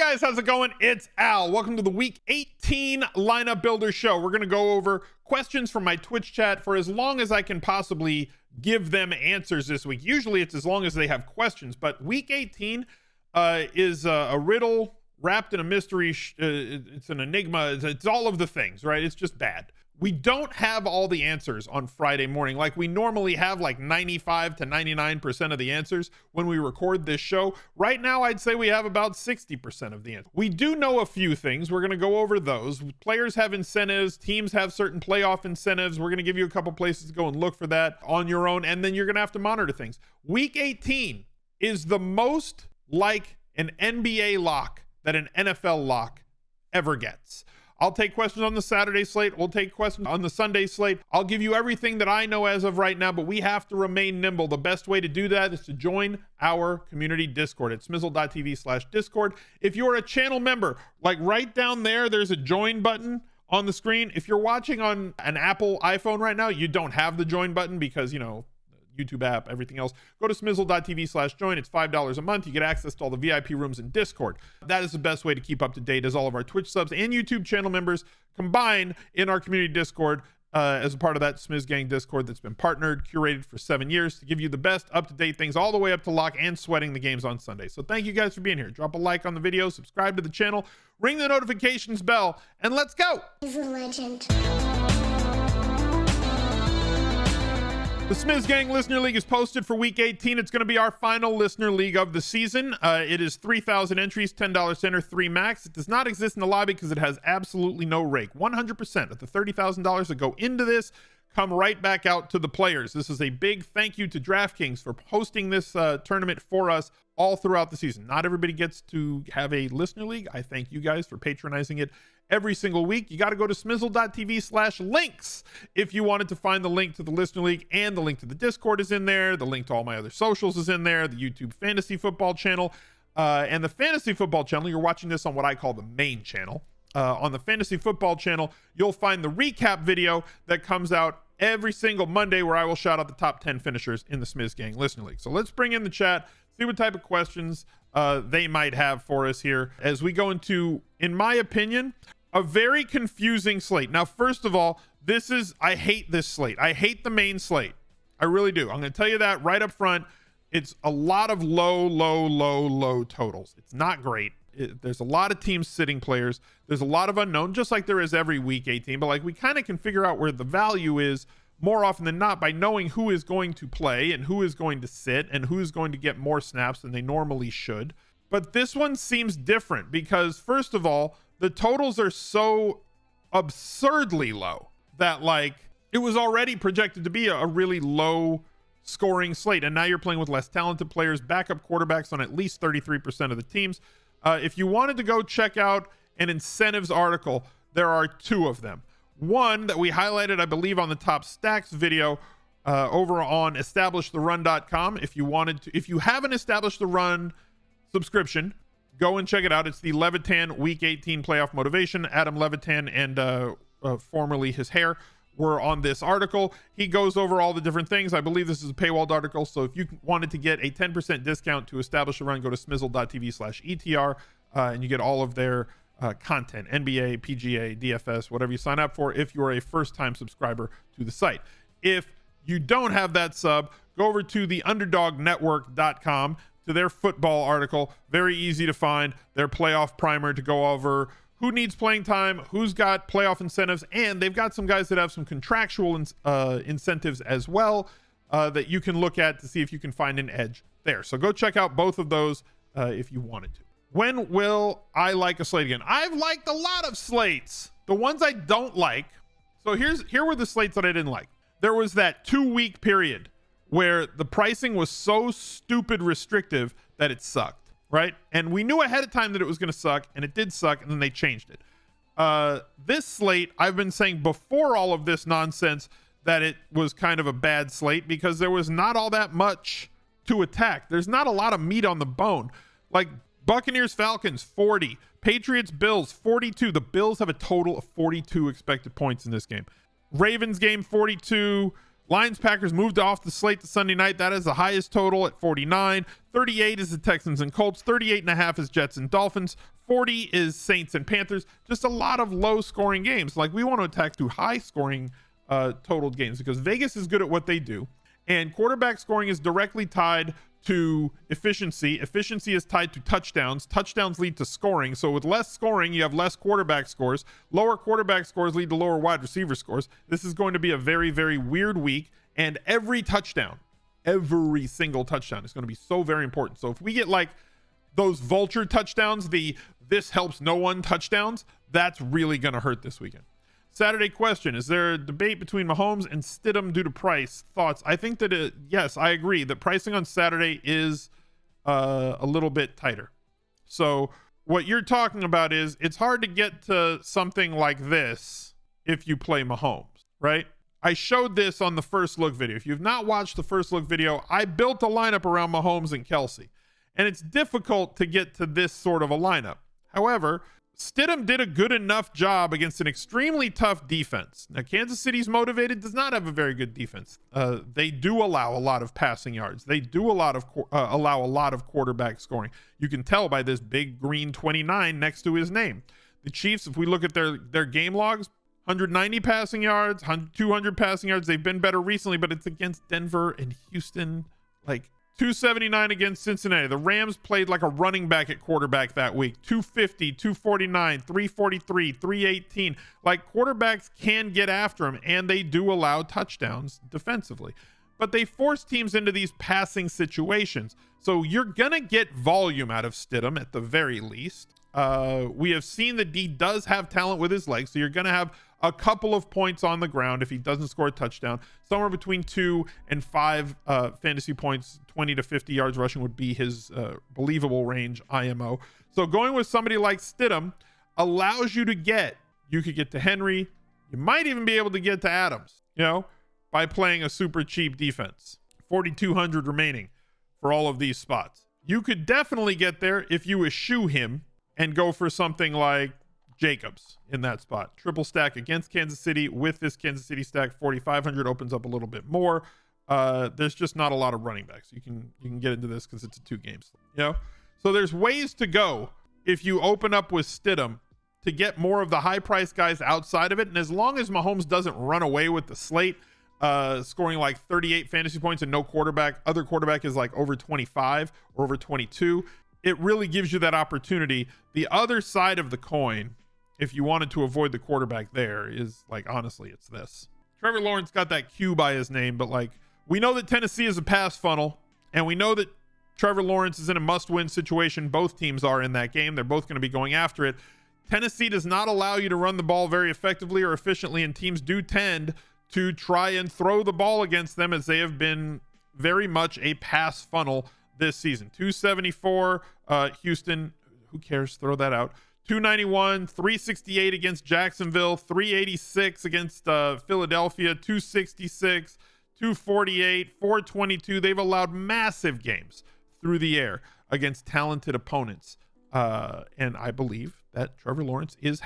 Guys, how's it going? It's Al. Welcome to the Week 18 Lineup Builder Show. We're going to go over questions from my Twitch chat for as long as I can possibly give them answers this week. Usually it's as long as they have questions, but Week 18 is a riddle wrapped in a mystery. It's an enigma. It's all of the things, right? It's just bad. We don't have all the answers on Friday morning like we normally have, like 95 to 99% of the answers when we record this show. Right now, I'd say we have about 60% of the answers. We do know a few things. We're going to go over those. Players have incentives. Teams have certain playoff incentives. We're going to give you a couple places to go and look for that on your own, and then you're going to have to monitor things. Week 18 is the most like an NBA lock that an NFL lock ever gets. I'll take questions on the Saturday slate. We'll take questions on the Sunday slate. I'll give you everything that I know as of right now, but we have to remain nimble. The best way to do that is to join our community Discord at smizzle.tv/Discord. If you're a channel member, like right down there, there's a join button on the screen. If you're watching on an Apple iPhone right now, you don't have the join button because, you know, YouTube app, everything else. Go to smizzle.tv/join. It's $5 a month. You get access to all the VIP rooms in Discord. That is the best way to keep up to date as all of our Twitch subs and YouTube channel members combine in our community Discord as a part of that Smizz Gang Discord that's been partnered, curated for 7 years to give you the best up-to-date things all the way up to lock and sweating the games on Sunday. So thank you guys for being here. Drop a like on the video, subscribe to the channel, ring the notifications bell, and let's go. He's a legend. The Smizz Gang Listener League is posted for Week 18. It's going to be our final Listener League of the season. It is 3,000 entries, $10 center, 3 max. It does not exist in the lobby because it has absolutely no rake. 100% of the $30,000 that go into this come right back out to the players. This is a big thank you to DraftKings for hosting this tournament for us all throughout the season. Not everybody gets to have a Listener League. I thank you guys for patronizing it every single week. You got to go to smizzle.tv/links if you wanted to find the link to the Listener League, and the link to the Discord is in there. The link to all my other socials is in there. The YouTube Fantasy Football channel and the Fantasy Football channel. You're watching this on what I call the main channel. On the Fantasy Football channel, you'll find the recap video that comes out every single Monday where I will shout out the top 10 finishers in the Smizz Gang Listener League. So let's bring in the chat, see what type of questions they might have for us here as we go into, in my opinion, a very confusing slate. Now, first of all, I hate this slate. I hate the main slate. I really do. I'm going to tell you that right up front. It's a lot of low totals. It's not great. There's a lot of teams sitting players. There's a lot of unknown, just like there is every Week 18. But like we kind of can figure out where the value is more often than not by knowing who is going to play and who is going to sit and who is going to get more snaps than they normally should. But this one seems different because, first of all, the totals are so absurdly low that like it was already projected to be a really low scoring slate. And now you're playing with less talented players, backup quarterbacks on at least 33% of the teams. If you wanted to go check out an incentives article, there are 2 of them. One that we highlighted, I believe, on the top stacks video over on establishtheRun.com. If you haven't established the run subscription, go and check it out. It's the Levitan Week 18 playoff motivation. Adam Levitan and formerly his hair were on this article. He goes over all the different things. I believe this is a paywalled article. So if you wanted to get a 10% discount to establish a run, go to smizzle.tv/ETR and you get all of their content, NBA, PGA, DFS, whatever you sign up for if you're a first-time subscriber to the site. If you don't have that sub, go over to the underdognetwork.com to their football article. Very easy to find. Their playoff primer to go over who needs playing time, who's got playoff incentives, and they've got some guys that have some contractual incentives as well that you can look at to see if you can find an edge there. So go check out both of those if you wanted to. When will I like a slate again? I've liked a lot of slates. The ones I don't like. So here were the slates that I didn't like. There was that 2-week period where the pricing was so stupid restrictive that it sucked, right? And we knew ahead of time that it was going to suck, and it did suck, and then they changed it. This slate, I've been saying before all of this nonsense that it was kind of a bad slate because there was not all that much to attack. There's not a lot of meat on the bone. Like Buccaneers, Falcons, 40. Patriots, Bills, 42. The Bills have a total of 42 expected points in this game. Ravens game, 42. Lions Packers moved off the slate to Sunday night. That is the highest total at 49. 38 is the Texans and Colts. 38.5 is Jets and Dolphins. 40 is Saints and Panthers. Just a lot of low scoring games. Like, we want to attack to high scoring totaled games because Vegas is good at what they do. And quarterback scoring is directly tied to efficiency. Efficiency is tied to touchdowns. Touchdowns lead to scoring. So with less scoring, you have less quarterback scores. Lower quarterback scores lead to lower wide receiver scores. This is going to be a very, very weird week. And every single touchdown is going to be so very important. So if we get like those vulture touchdowns, the this helps no one touchdowns, that's really going to hurt this weekend. Saturday question: is there a debate between Mahomes and Stidham due to price? Thoughts? I think that yes, I agree that pricing on Saturday is a little bit tighter. So what you're talking about is it's hard to get to something like this if you play Mahomes, right? I showed this on the first look video. If you've not watched the first look video, I built a lineup around Mahomes and Kelsey, and it's difficult to get to this sort of a lineup. However, Stidham did a good enough job against an extremely tough defense. Now, Kansas City's motivated does not have a very good defense. They do allow a lot of passing yards. They do allow a lot of quarterback scoring. You can tell by this big green 29 next to his name. The Chiefs, if we look at their game logs, 190 passing yards, 200 passing yards. They've been better recently, but it's against Denver and Houston. Like, 279 against Cincinnati. The Rams played like a running back at quarterback that week. 250, 249, 343, 318. Like, quarterbacks can get after them, and they do allow touchdowns defensively. But they force teams into these passing situations. So you're going to get volume out of Stidham at the very least. We have seen that he does have talent with his legs, so you're going to have a couple of points on the ground if he doesn't score a touchdown. Somewhere between 2 and 5 fantasy points, 20 to 50 yards rushing would be his believable range IMO. So going with somebody like Stidham allows you could get to Henry. You might even be able to get to Adams, by playing a super cheap defense. 4,200 remaining for all of these spots. You could definitely get there if you eschew him and go for something like Jacobs in that spot. Triple stack against Kansas City with this Kansas City stack. 4,500 opens up a little bit more. There's just not a lot of running backs. You can get into this because it's a 2 games. So there's ways to go if you open up with Stidham to get more of the high price guys outside of it. And as long as Mahomes doesn't run away with the slate, scoring like 38 fantasy points and no other quarterback is like over 25 or over 22, it really gives you that opportunity. The other side of the coin, if you wanted to avoid the quarterback there, is like, honestly, it's this. Trevor Lawrence got that Q by his name, but like, we know that Tennessee is a pass funnel, and we know that Trevor Lawrence is in a must-win situation. Both teams are in that game. They're both going to be going after it. Tennessee does not allow you to run the ball very effectively or efficiently, and teams do tend to try and throw the ball against them, as they have been very much a pass funnel this season. 274 Houston, who cares, throw that out. 291, 368 against Jacksonville, 386 against Philadelphia, 266, 248, 422. They've allowed massive games through the air against talented opponents, and I believe that Trevor Lawrence is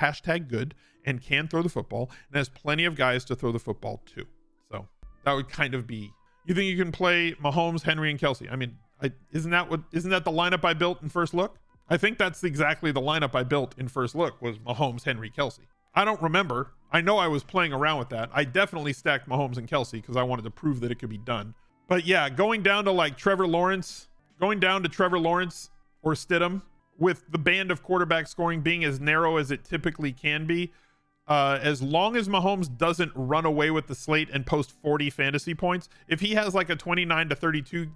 #good and can throw the football and has plenty of guys to throw the football to. So that would kind of be, you think you can play Mahomes, Henry, and Kelsey? I mean, isn't that the lineup I built in first look? I think that's exactly the lineup I built in first look, was Mahomes, Henry, Kelsey. I don't remember. I know I was playing around with that. I definitely stacked Mahomes and Kelsey because I wanted to prove that it could be done. But yeah, going down to Trevor Lawrence or Stidham, with the band of quarterback scoring being as narrow as it typically can be, as long as Mahomes doesn't run away with the slate and post 40 fantasy points, if he has like a 29 to 32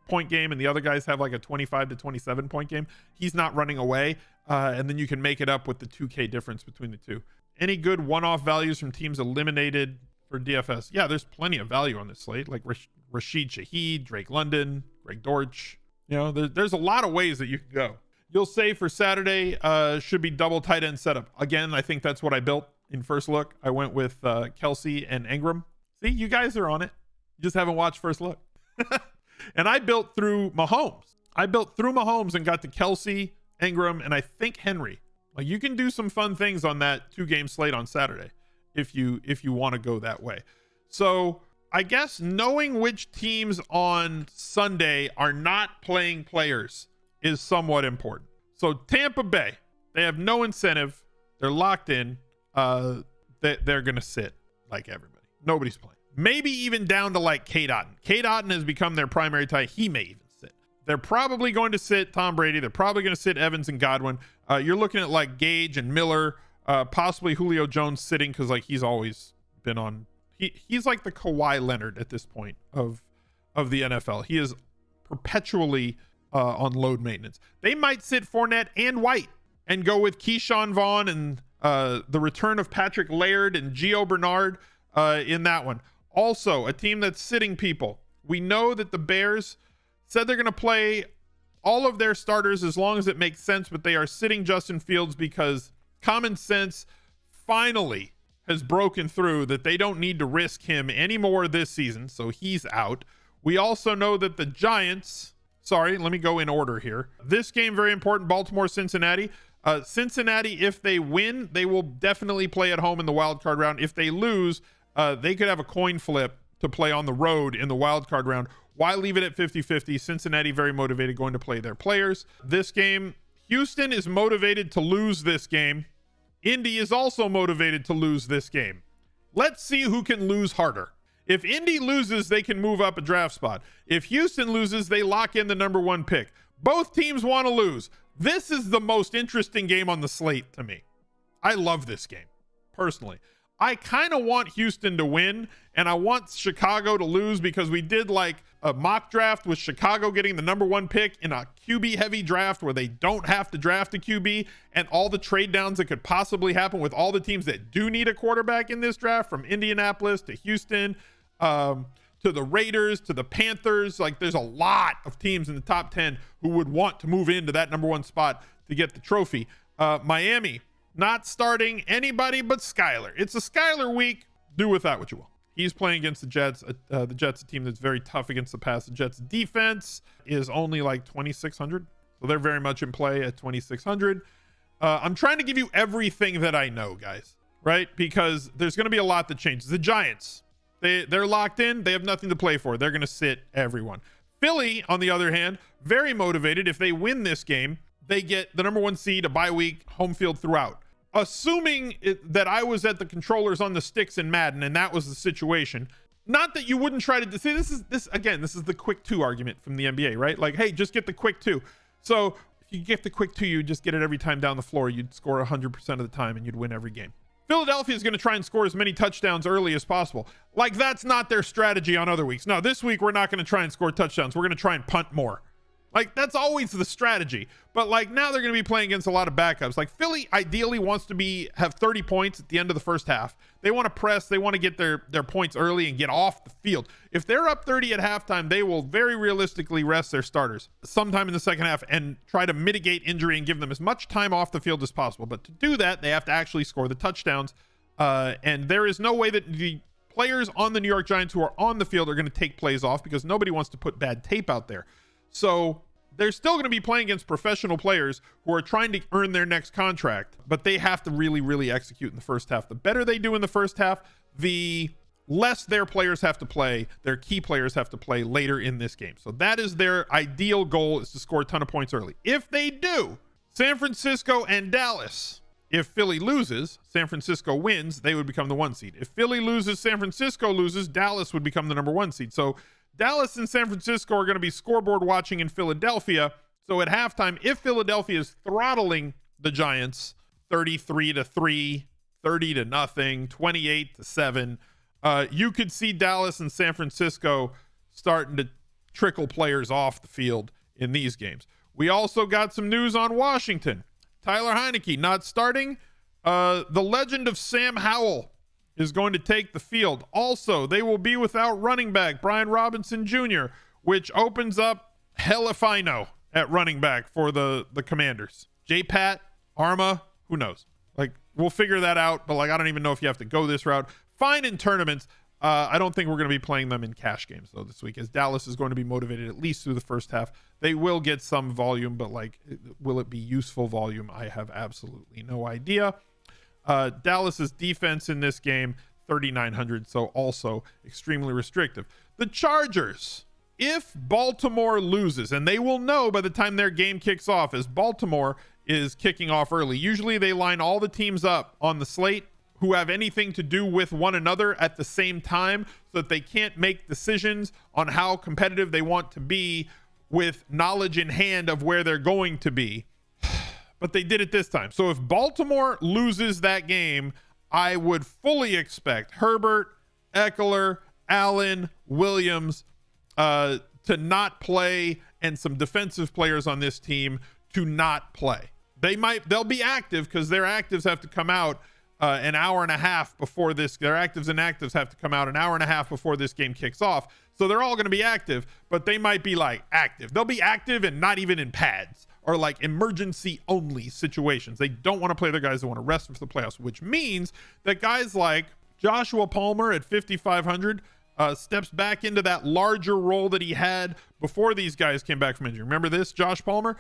point game and the other guys have like a 25 to 27 point game, he's not running away, and then you can make it up with the 2K difference between the two. Any good one-off values from teams eliminated for DFS? Yeah, there's plenty of value on this slate, like Rashid Shaheed, Drake London, Greg Dortch. There's a lot of ways that you can go. You'll say for Saturday should be double tight end setup. Again, I think that's what I built in first look. I went with Kelsey and Ingram. See, you guys are on it. You just haven't watched first look. And I built through Mahomes. And got to Kelsey, Ingram, and I think Henry. Like, you can do some fun things on that 2-game slate on Saturday if you want to go that way. So I guess knowing which teams on Sunday are not playing players is somewhat important. So Tampa Bay, they have no incentive. They're locked in. They're going to sit like everybody. Nobody's playing. Maybe even down to like Kate Otten. Kate Otten has become their primary tie. He may even sit. They're probably going to sit Tom Brady. They're probably going to sit Evans and Godwin. You're looking at like Gage and Miller, possibly Julio Jones sitting because like he's always been on. He's like the Kawhi Leonard at this point of the NFL. He is perpetually on load maintenance. They might sit Fournette and White and go with Keyshawn Vaughn and the return of Patrick Laird and Gio Bernard in that one. Also, a team that's sitting people. We know that the Bears said they're going to play all of their starters as long as it makes sense, but they are sitting Justin Fields because common sense finally has broken through that they don't need to risk him anymore this season, so he's out. We also know that the Giants, sorry, let me go in order here. This game, very important, Baltimore-Cincinnati. Cincinnati, if they win, they will definitely play at home in the wild card round. If they lose, they could have a coin flip to play on the road in the wild card round. Why leave it at 50-50? Cincinnati very motivated, going to play their players. This game, Houston is motivated to lose this game. Indy is also motivated to lose this game. Let's see who can lose harder. If Indy loses, they can move up a draft spot. If Houston loses, they lock in the number 1 pick. Both teams want to lose. This is the most interesting game on the slate to me. I love this game, personally. I kind of want Houston to win, and I want Chicago to lose because we did like a mock draft with Chicago getting the number 1 pick in a QB heavy draft where they don't have to draft a QB, and all the trade downs that could possibly happen with all the teams that do need a quarterback in this draft, from Indianapolis to Houston, to the Raiders, to the Panthers. Like, there's a lot of teams in the top 10 who would want to move into that number 1 spot to get the trophy. Miami, not starting anybody but Skyler. It's a Skyler week. Do with that what you will. He's playing against the Jets. The Jets, a team that's very tough against the pass. The Jets defense is only like 2,600. So they're very much in play at 2,600. I'm trying to give you everything that I know, guys, right? Because there's going to be a lot that changes. The Giants, they're locked in. They have nothing to play for. They're going to sit everyone. Philly, on the other hand, very motivated. If they win this game, they get the number 1 seed, a bye week, home field throughout. Assuming that I was at the controllers on the sticks in Madden and that was the situation, not that you wouldn't try to see this is the quick 2 argument from the NBA, right? Like, hey, just get the quick 2. So if you get the quick 2, you just get it every time down the floor. You'd score 100% of the time and you'd win every game. Philadelphia is going to try and score as many touchdowns early as possible. Like, that's not their strategy on other weeks. No, this week we're not going to try and score touchdowns. We're going to try and punt more. Like, that's always the strategy. But like, now they're going to be playing against a lot of backups. Like, Philly ideally wants to have 30 points at the end of the first half. They want to press. They want to get their points early and get off the field. If they're up 30 at halftime, they will very realistically rest their starters sometime in the second half and try to mitigate injury and give them as much time off the field as possible. But to do that, they have to actually score the touchdowns. And there is no way that the players on the New York Giants who are on the field are going to take plays off because nobody wants to put bad tape out there. So they're still going to be playing against professional players who are trying to earn their next contract, but they have to really, really execute in the first half. The better they do in the first half, the less their players have to play, their key players have to play later in this game. So that is their ideal goal, is to score a ton of points early. If they do, San Francisco and Dallas, if Philly loses, San Francisco wins, they would become the 1 seed. If Philly loses, San Francisco loses, Dallas would become the number 1 seed. So Dallas and San Francisco are going to be scoreboard watching in Philadelphia. So at halftime, if Philadelphia is throttling the Giants 33-3, 30-0, 28-7, you could see Dallas and San Francisco starting to trickle players off the field in these games. We also got some news on Washington. Tyler Heineke not starting. The legend of Sam Howell is going to take the field. Also, they will be without running back Brian Robinson Jr., which opens up hell if I know at running back for the Commanders. J-Pat, Arma, who knows? Like, we'll figure that out, but like, I don't even know if you have to go this route. Fine in tournaments. I don't think we're going to be playing them in cash games, though, this week, as Dallas is going to be motivated at least through the first half. They will get some volume, but like, will it be useful volume? I have absolutely no idea. Dallas's defense in this game, 3,900. So also extremely restrictive. The Chargers, if Baltimore loses, and they will know by the time their game kicks off, as Baltimore is kicking off early. Usually they line all the teams up on the slate who have anything to do with one another at the same time so that they can't make decisions on how competitive they want to be with knowledge in hand of where they're going to be. But they did it this time. So if Baltimore loses that game, I would fully expect Herbert, Eckler, Allen, Williams to not play, and some defensive players on this team to not play. They'll be active because their actives have to come out an hour and a half before this. Their actives and actives have to come out an hour and a half before this game kicks off. So they're all going to be active, but they might be like active. They'll be active and not even in pads or like emergency only situations. They don't want to play the guys that want to rest for the playoffs, which means that guys like Joshua Palmer at 5,500 steps back into that larger role that he had before these guys came back from injury. Remember this, Josh Palmer?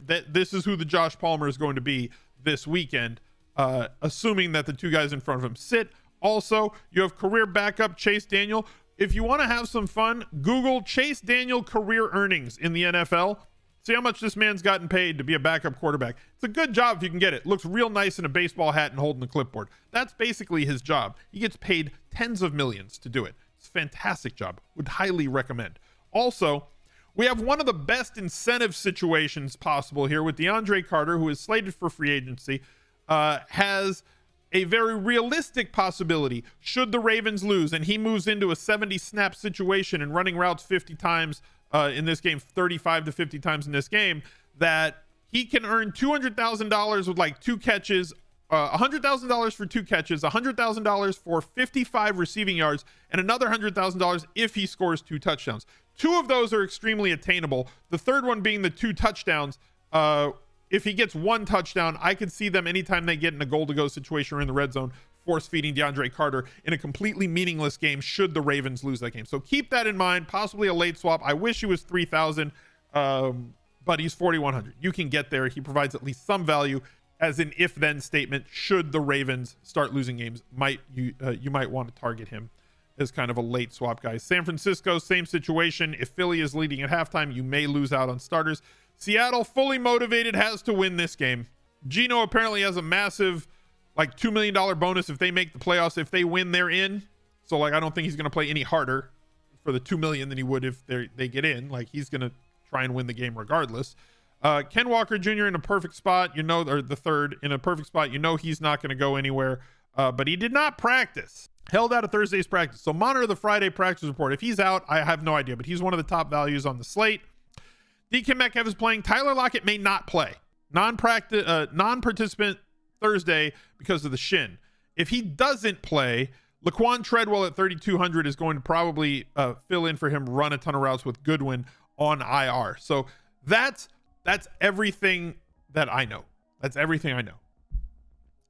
This is who the Josh Palmer is going to be this weekend, assuming that the two guys in front of him sit. Also, you have career backup Chase Daniel. If you want to have some fun, Google Chase Daniel career earnings in the NFL. See how much this man's gotten paid to be a backup quarterback. It's a good job if you can get it. Looks real nice in a baseball hat and holding the clipboard. That's basically his job. He gets paid tens of millions to do it. It's a fantastic job. Would highly recommend. Also, we have one of the best incentive situations possible here with DeAndre Carter, who is slated for free agency, has a very realistic possibility should the Ravens lose and he moves into a 70 snap situation and running routes 50 times in this game, 35 to 50 times in this game, that he can earn $200,000 with like 2 catches, $100,000 for 2 catches, $100,000 for 55 receiving yards, and another $100,000 if he scores 2 touchdowns. 2 of those are extremely attainable. The third one being the 2 touchdowns. If he gets 1 touchdown, I could see them anytime they get in a goal-to-go situation or in the red zone, force-feeding DeAndre Carter in a completely meaningless game should the Ravens lose that game. So keep that in mind. Possibly a late swap. I wish he was 3,000, but he's 4,100. You can get there. He provides at least some value as an if-then statement. Should the Ravens start losing games, you might want to target him as kind of a late swap guy. San Francisco, same situation. If Philly is leading at halftime, you may lose out on starters. Seattle, fully motivated, has to win this game. Geno apparently has a massive like $2 million bonus if they make the playoffs. If they win, they're in. So like I don't think he's going to play any harder for the $2 million than he would if they get in. Like he's going to try and win the game regardless. Ken Walker Jr. in a perfect spot, or the third in a perfect spot. He's not going to go anywhere, but he did not practice. Held out of Thursday's practice. So monitor the Friday practice report. If he's out, I have no idea, but he's one of the top values on the slate. DK Metcalf is playing. Tyler Lockett may not play. Non-participant Thursday because of the shin. If he doesn't play, Laquan Treadwell at 3,200 is going to probably fill in for him, run a ton of routes with Goodwin on IR. So that's everything that I know. That's everything I know.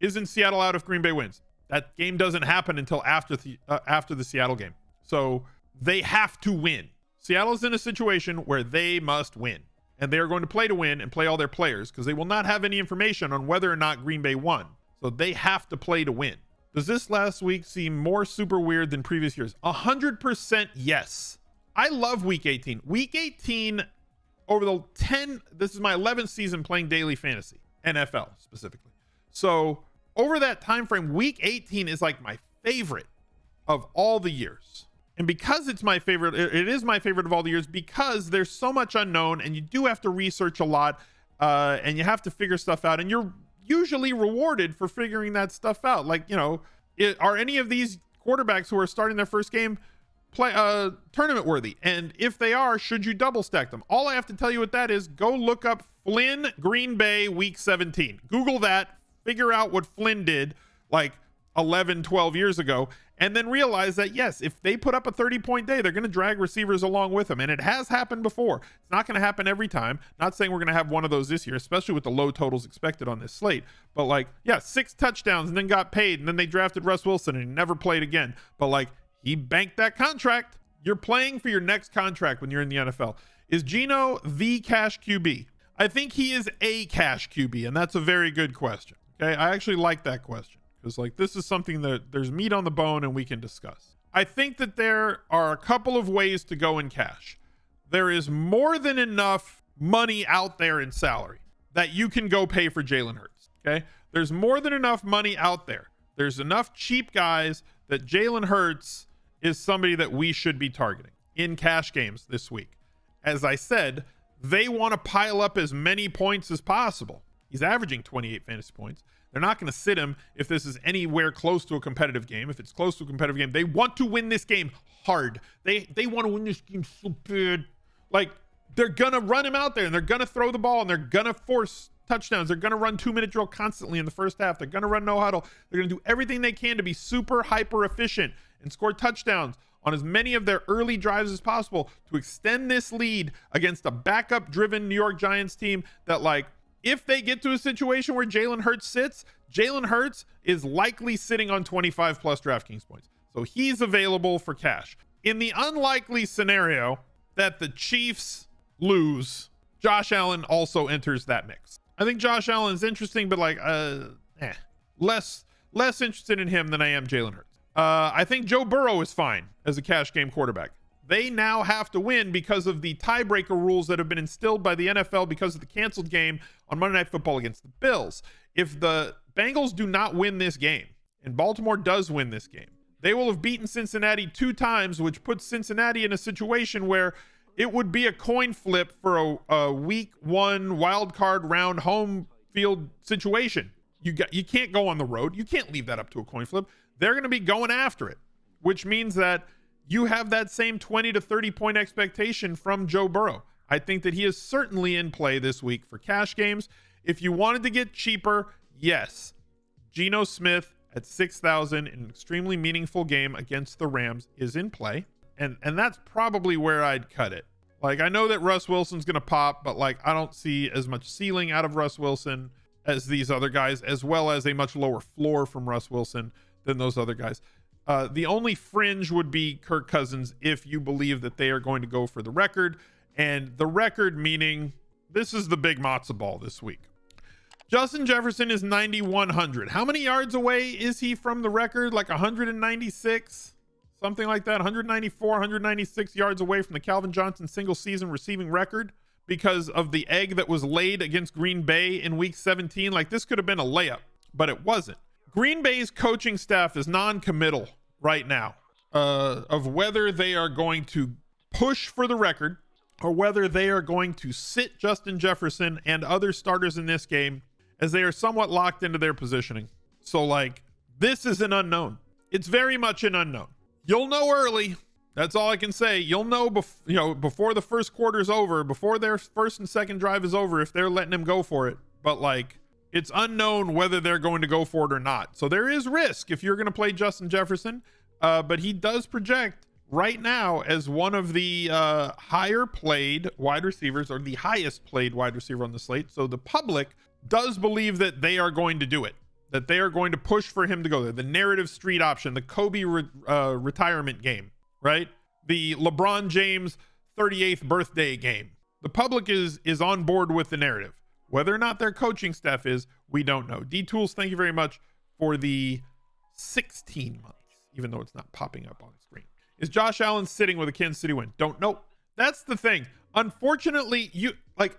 Isn't Seattle out if Green Bay wins? That game doesn't happen until after the Seattle game. So they have to win. Seattle's in a situation where they must win. And they are going to play to win and play all their players because they will not have any information on whether or not Green Bay won. So they have to play to win. Does this last week seem more super weird than previous years? 100% yes. I love week 18. Week 18 this is my 11th season playing daily fantasy, NFL specifically. So over that time frame, week 18 is like my favorite of all the years. And because it's my favorite, it is my favorite of all the years because there's so much unknown and you do have to research a lot and you have to figure stuff out, and you're usually rewarded for figuring that stuff out. Like, are any of these quarterbacks who are starting their first game tournament worthy? And if they are, should you double stack them? All I have to tell you with that is go look up Flynn Green Bay week 17. Google that, figure out what Flynn did like 11, 12 years ago, and then realize that, yes, if they put up a 30-point day, they're going to drag receivers along with them. And it has happened before. It's not going to happen every time. Not saying we're going to have one of those this year, especially with the low totals expected on this slate. But 6 touchdowns and then got paid. And then they drafted Russ Wilson and he never played again. But he banked that contract. You're playing for your next contract when you're in the NFL. Is Geno the cash QB? I think he is a cash QB. And that's a very good question. Okay. I actually like that question. because like this is something that there's meat on the bone and we can discuss. I think that there are a couple of ways to go in cash. There is more than enough money out there in salary that you can go pay for Jalen Hurts. Okay. There's more than enough money out there. There's enough cheap guys that Jalen Hurts is somebody that we should be targeting in cash games this week. As I said, they want to pile up as many points as possible. He's averaging 28 fantasy points. They're not going to sit him if this is anywhere close to a competitive game. If it's close to a competitive game, they want to win this game hard. They want to win this game so bad. Like, they're going to run him out there and they're going to throw the ball and they're going to force touchdowns. They're going to run 2-minute drill constantly in the first half. They're going to run no huddle. They're going to do everything they can to be super hyper efficient and score touchdowns on as many of their early drives as possible to extend this lead against a backup driven New York Giants team that, like, if they get to a situation where Jalen Hurts sits, Jalen Hurts is likely sitting on 25 plus DraftKings points. So he's available for cash. In the unlikely scenario that the Chiefs lose, Josh Allen also enters that mix. I think Josh Allen is interesting, but like less interested in him than I am Jalen Hurts. I think Joe Burrow is fine as a cash game quarterback. They now have to win because of the tiebreaker rules that have been instilled by the NFL because of the canceled game on Monday Night Football against the Bills. If the Bengals do not win this game, and Baltimore does win this game, they will have beaten Cincinnati 2 times, which puts Cincinnati in a situation where it would be a coin flip for a week 1 wild card round home field situation. You can't go on the road. You can't leave that up to a coin flip. They're going to be going after it, which means that you have that same 20 to 30 point expectation from Joe Burrow. I think that he is certainly in play this week for cash games. If you wanted to get cheaper, yes, Geno Smith at 6,000 in an extremely meaningful game against the Rams is in play. And that's probably where I'd cut it. Like, I know that Russ Wilson's going to pop, but like, I don't see as much ceiling out of Russ Wilson as these other guys, as well as a much lower floor from Russ Wilson than those other guys. The only fringe would be Kirk Cousins if you believe that they are going to go for the record. And the record meaning this is the big matzo ball this week. Justin Jefferson is 9,100. How many yards away is he from the record? Like 196? Something like that. 194, 196 yards away from the Calvin Johnson single season receiving record because of the egg that was laid against Green Bay in week 17. Like, this could have been a layup, but it wasn't. Green Bay's coaching staff is non-committal right now of whether they are going to push for the record or whether they are going to sit Justin Jefferson and other starters in this game, as they are somewhat locked into their positioning. So, like, this is an unknown. It's very much an unknown. You'll know early. That's all I can say. You'll know, before the first quarter is over, before their first and second drive is over, if they're letting him go for it. But like, it's unknown whether they're going to go for it or not. So there is risk if you're going to play Justin Jefferson. But he does project right now as one of the higher played wide receivers, or the highest played wide receiver on the slate. So the public does believe that they are going to do it, that they are going to push for him to go there. The narrative street option, the Kobe retirement game, right? The LeBron James 38th birthday game. The public is on board with the narrative. Whether or not their coaching staff is, we don't know. D-Tools, thank you very much for the 16 months, even though it's not popping up on the screen. Is Josh Allen sitting with a Kansas City win? Don't know. That's the thing. Unfortunately,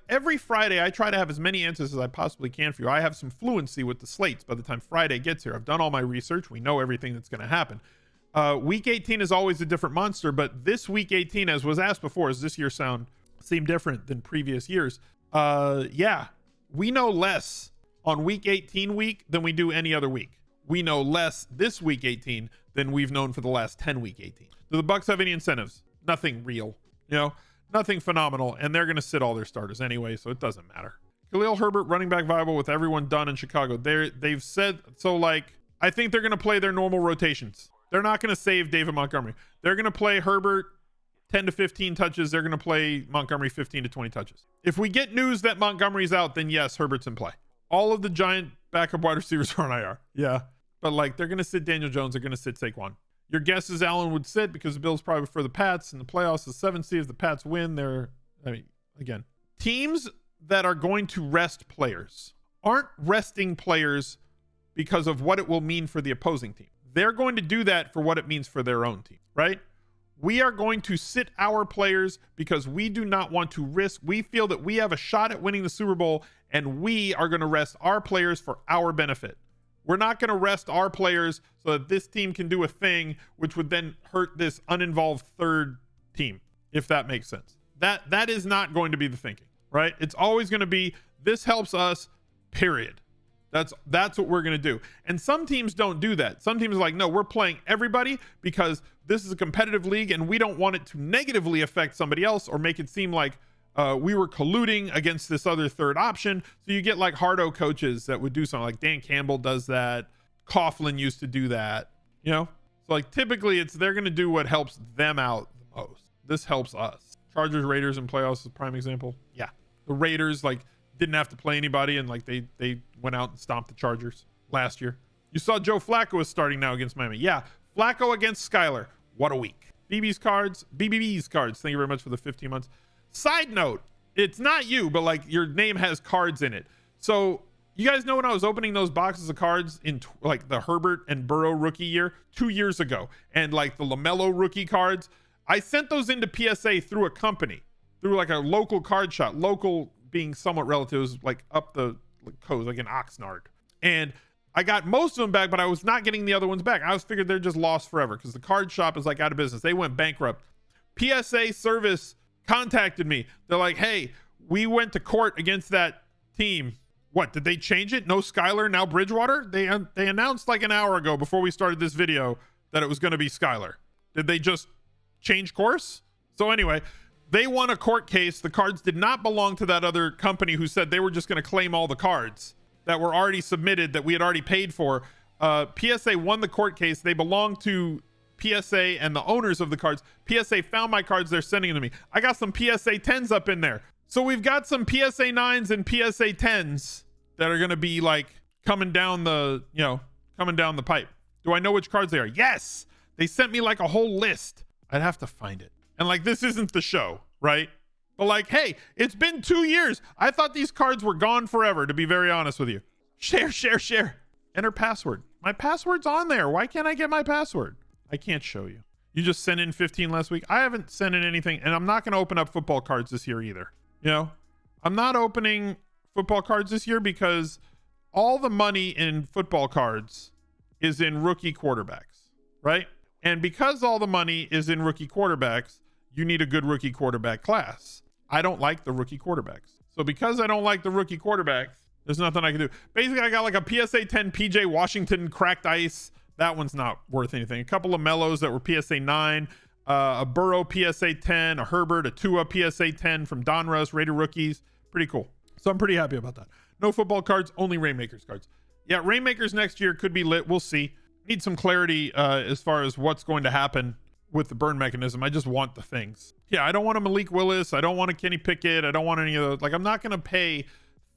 every Friday, I try to have as many answers as I possibly can for you. I have some fluency with the slates by the time Friday gets here. I've done all my research. We know everything that's going to happen. Week 18 is always a different monster, but this week 18, as was asked before, does this year seem different than previous years? Yeah, we know less on week 18 week than we do any other week. We know less this week 18 than we've known for the last 10 week 18. Do the Bucs have any incentives? Nothing real, nothing phenomenal, and they're going to sit all their starters anyway, so it doesn't matter. Khalil Herbert, running back viable with everyone done in Chicago. They've said, so like, I think they're going to play their normal rotations. They're not going to save David Montgomery. They're going to play Herbert 10 to 15 touches. They're going to play Montgomery 15 to 20 touches. If we get news that Montgomery's out, then yes, Herbert's in play. All of the Giant backup wide receivers are on IR. Yeah. But like, they're going to sit Daniel Jones. They're going to sit Saquon. Your guess is Allen would sit because the Bills probably prefer the Pats in the playoffs. The 7th seed, if the Pats win, again, teams that are going to rest players aren't resting players because of what it will mean for the opposing team. They're going to do that for what it means for their own team, right? We are going to sit our players because we do not want to risk. We feel that we have a shot at winning the Super Bowl, and we are going to rest our players for our benefit. We're not going to rest our players so that this team can do a thing which would then hurt this uninvolved third team, if that makes sense. That is not going to be the thinking, right? It's always going to be, this helps us, period. That's what we're going to do. And some teams don't do that. Some teams are like, no, we're playing everybody because this is a competitive league and we don't want it to negatively affect somebody else or make it seem like we were colluding against this other third option. So you get like hardo coaches that would do something like Dan Campbell does that. Coughlin used to do that, you know? So like typically they're going to do what helps them out the most. This helps us. Chargers, Raiders in playoffs is a prime example. Yeah. The Raiders didn't have to play anybody and they went out and stomped the Chargers last year. You saw Joe Flacco is starting now against Miami. Yeah. Flacco against Skyler. What a week. BBB's cards. Thank you very much for the 15 months. Side note, it's not you, but like your name has cards in it. So you guys know when I was opening those boxes of cards in like the Herbert and Burrow rookie year 2 years ago, and like the LaMelo rookie cards, I sent those into PSA through a company, through like a local card shop, local being somewhat relative, was like up the coast, like in Oxnard. And I got most of them back, but I was not getting the other ones back. I was figured they're just lost forever because the card shop is like out of business. They went bankrupt. PSA service contacted me. They're like, hey, we went to court against that team. What, did they change it? No Skyler, now Bridgewater? They announced like an hour ago before we started this video that it was going to be Skyler. Did they just change course? So anyway, they won a court case. The cards did not belong to that other company who said they were just going to claim all the cards that were already submitted that we had already paid for. PSA won the court case. They belong to PSA and the owners of the cards. PSA found my cards. They're sending them to me. I got some PSA 10s up in there. So we've got some PSA 9s and PSA 10s that are going to be like coming down the pipe. Do I know which cards they are? Yes. They sent me like a whole list. I'd have to find it. And like, this isn't the show, right? But like, hey, it's been 2 years. I thought these cards were gone forever, to be very honest with you. Share. Enter password. My password's on there. Why can't I get my password? I can't show you. You just sent in 15 last week. I haven't sent in anything, and I'm not going to open up football cards this year either. You know, I'm not opening football cards this year because all the money in football cards is in rookie quarterbacks, right? And because all the money is in rookie quarterbacks, you need a good rookie quarterback class. I don't like the rookie quarterbacks. So because I don't like the rookie quarterbacks, there's nothing I can do. Basically, I got like a PSA 10 PJ Washington cracked ice. That one's not worth anything. A couple of Mellos that were PSA 9, a Burrow PSA 10, a Herbert, a Tua PSA 10 from Donruss, Raider rookies. Pretty cool. So I'm pretty happy about that. No football cards, only Rainmakers cards. Yeah, Rainmakers next year could be lit. We'll see. Need some clarity as far as what's going to happen with the burn mechanism. I just want the things. Yeah, I don't want a Malik Willis. I don't want a Kenny Pickett. I don't want any of those. Like, I'm not going to pay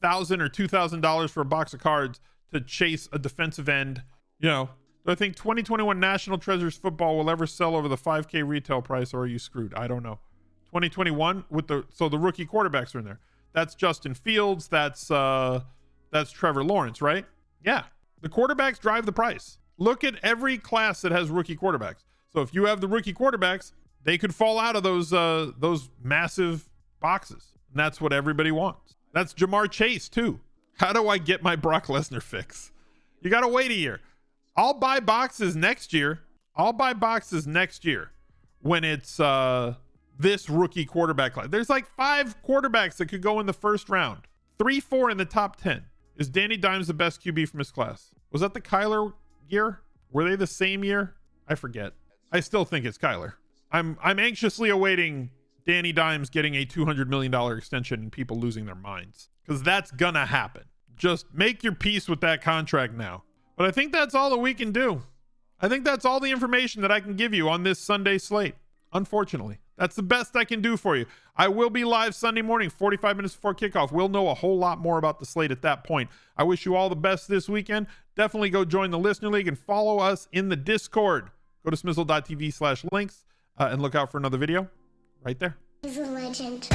$1,000 or $2,000 for a box of cards to chase a defensive end. You know, do I think 2021 National Treasures football will ever sell over the 5K retail price, or are you screwed? I don't know. 2021 so the rookie quarterbacks are in there. That's Justin Fields. That's Trevor Lawrence, right? Yeah. The quarterbacks drive the price. Look at every class that has rookie quarterbacks. So if you have the rookie quarterbacks, they could fall out of those massive boxes. And that's what everybody wants. That's Jamar Chase too. How do I get my Brock Lesnar fix? You got to wait a year. I'll buy boxes next year. When it's this rookie quarterback class. There's like 5 quarterbacks that could go in the first round. 3-4 in the top 10. Is Danny Dimes the best QB from his class? Was that the Kyler year? Were they the same year? I forget. I still think it's Kyler. I'm anxiously awaiting Danny Dimes getting a $200 million extension and people losing their minds, because that's gonna happen. Just make your peace with that contract now. But I think that's all that we can do. I think that's all the information that I can give you on this Sunday slate. Unfortunately, that's the best I can do for you. I will be live Sunday morning, 45 minutes before kickoff. We'll know a whole lot more about the slate at that point. I wish you all the best this weekend. Definitely go join the Listener League and follow us in the Discord. Go to smizzle.tv/links and look out for another video right there. He's a legend.